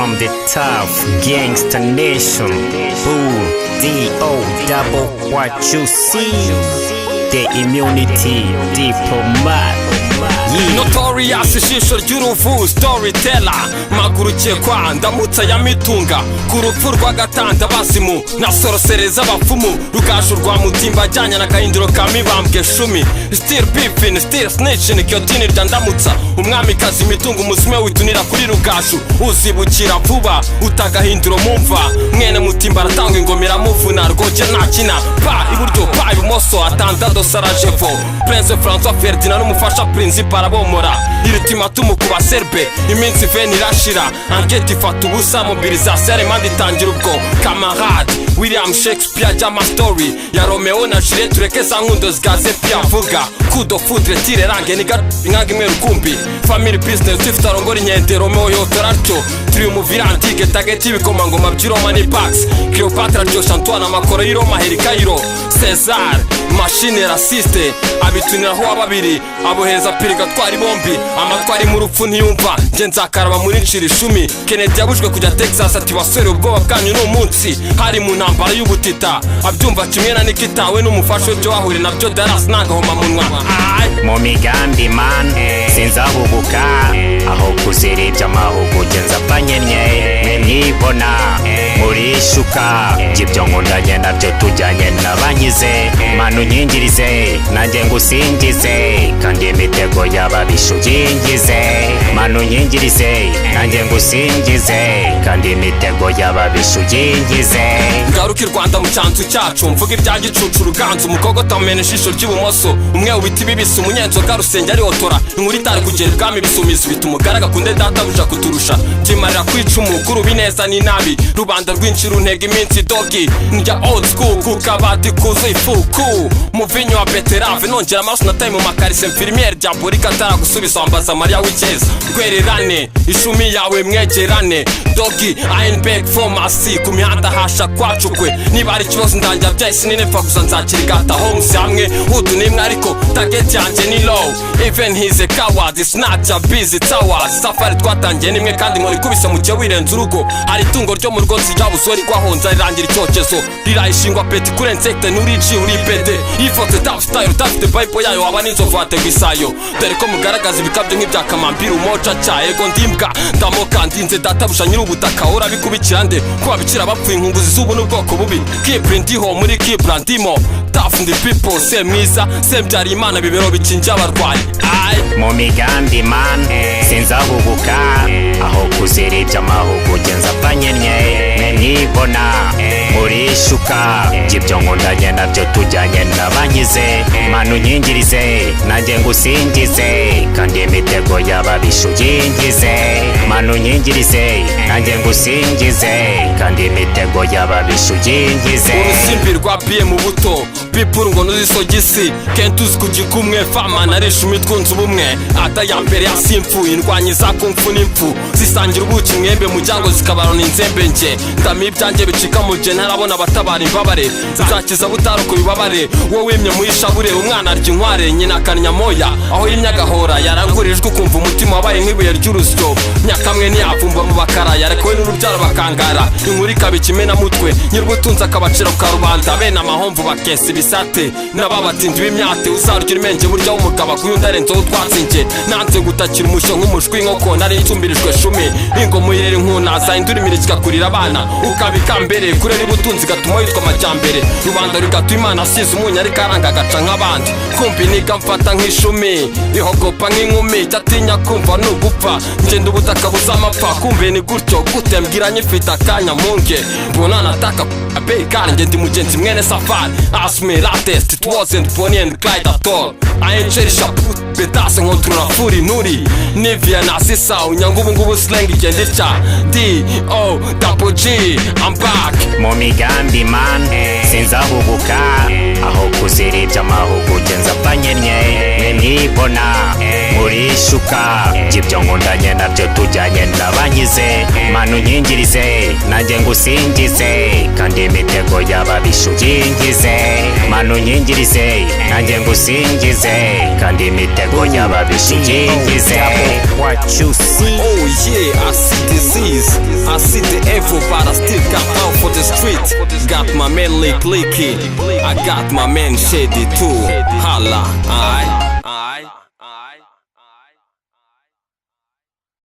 from the tough gangster nation. Boo, D-O, what you see? The immunity, Diplomate. Notorious ishusho ry'uruvu storyteller magurukiye kwa ndamutsa ya mitunga ku rupfu rw'agatanda basimu na sorosereza abapfumu rugaju rwa mutimba ajyanye na gahinduro ka mibambwe shumi still beefing still snitching kyotini rya ndamutsa umwamikazi imitungo umuzume witunira kuri rugaju uzibukira vuba utagahinduro mumva mwene mutimba aratanga ingomera muvuna rwoje nakina pa iburyo pa ibumoso atandado Sarajevo Prince François Ferdinand n'umufasha principal arabomora iritimatumu ku baserbe iminsi veni irashira anketi ifata ubusa mobilisation remandi itangira ubwo camarade William Shakespeare jama story ya Romeo na Juliet turekeza nkundo zigaze pia vuga kudo foudre tire range niga inkangi imwe rukumbi family business tifite arongora inkende Romeo yotoracho triumvirantike tageti ibikomangoma by'Roma ni Pax Cleopatra Josh Antoine amakoro y'Roma Herikairo Cesar machine raciste abituniraho ababiri abohereza piriga twari bombi amatwari mu rupfu ntiyumva nje nzakaraba muri nciri 10 Kennedy yabujwe kujya Texas ati basore ubwoba bwanyu no munsi hari mu ntambara y'ubutita abyumva kimwe na Nikitawe n'umufasho byo wahure nabyo Dallas nagahoma munwa mu migambi man sinzahubuka aho kuzirebya amahugu genza panyenye mwibona muri shuka gibyo nkundanye nabyo tujyanye nabanyize manu nyingirize nanjye ngusingize kandi imitego y'ababishu yingize manu nyingirize nanjye ngusingize kandi imitego y'ababishu yingize ngaruka Rwanda mu cyanzu cyacu mvuga ibya gicucu ruganzu umukogota umene shisho ry'ibumoso umwe ubiti bibisi umunyenzoga rusenge ari otora inkuru itari kugera ibwami bisumiza bitumugaraga kunde data buja kuturusha kimarira kwica umukuru bineza ni nabi rubanda rw'inciru ntega iminsi Dogg njya old school kukabati kuzuye ifuku muvinyo wa beterave nongera amaso nataye mu makarise infirmiere rya Borika ataragusubiza wambaza Maria w'icyeza rwererane ishumi yawe mwegerane Dogg Einbeck pharmacy ku mihanda hasha kwacukwe niba ari ikibazo ndangira byahise ninepfa gusa nzakirigata homes hamwe hudu nimwe ariko target yanjye ni low even he's a coward it's not a busy towers safari twatangiye nimwe kandi nkora ikubise mu cyo wirenze urugo hari itungo ryo mu rugo nzijabuzori kwahonza rirangira icyokezo rirayishingwa peti kure insecte nurici uri pete ifoto top style utafite bible yayo waba n'inzovu wategwisayo dore ko mugaragaza ibikabyo nk'ibya kamambira umoca cya ego ndimbwa ndamoka ndinze data busha nyiri ubutaka urabikubikira nde kuba bikira bapfuye inkunguzi z'ubu n'ubwoko bubi Kibrindiho muri Kibrandimo tough the people se mwiza se byari imana bibero bikinja abarwayi mu migambi man sinzahubuka aho kuzirebya amahugu genza panyenye mwibona muri shuka gibyo nkundanye nabyo tujyanye nabanyize manu nyingirize nanjye ngusingize kandi imitego y'ababishu yingize manu nyingirize nanjye ngusingize kandi imitego y'ababishu yingize urusimbi rwa biye mu buto people ngo nuzisogisi kentuzi kugikumwe fama naresha imitwunze ubumwe ata ya mbere ya simfu indwanyi za kumfu n'imfu zisangira ubuki mwembe mu jango zikabarona inzembe nje ndami ibyanjye bicika mu je ntarabona abatabara imbabare zakiza butaruko bibabare wowe wimye muhishabure umwana arya inkware nyina akanya moya aho y'imyagahora yarangurijwe ukumva umutima wabaye nk'ibuye ry'urusyo nyakamwe ntiyavumba mu bakara yarekowe n'urubyaro bakangara inkuru ikabikimena mutwe nyir'ubutunzi akabacira ku karubanda bene amahomvu bakesa ibisate n'ababatindi b'imyate uzarugera imenge burya w'umugabo kuyundi arenzeho utwatsinge nanze gutakira umushyo nk'umushwi w'inkoko nari nsumbirijwe shumi ingoma yirera inkunaza indura imiriki igakurira abana ukabika mbere kurera ubutunzi gatuma witwa amajyambere rubanda rugatuma imana asize umunyu ariko aranga agaca nk'abandi kumbi niga mfata nk'ishumi ihogopa nk'inkumi cyatinya kumva n'ugupfa ngenda ubutaka buzamapfa kumbe ni gutyo gute mbwira nyifite akanya munge mbona nataka abe kandi ngenda mugenzi mwene safari ask me latest it wasn't Bonnie and Clyde at all I ain't cherish a put betase nkontrura furi nuri Nivea na sisa unyangubu ngubu slang igenda itya D.O. Double G I'm back mu migambi man sinzahubuka aho kuzirebya amahugu genza panyenye mwibona muri shuka gibyo nkundanye nabyo tujyanye nabanyize manu nyingirize nanjye ngusingize kandi imitego y'ababishu yingize manu nyingirize nanjye ngusingize kandi imitego y'ababishu yingize what you see oh yeah I see disease I evil, but I still got love for the street. Got my man Lick Licky, I got my man Shady too. Holla, aight.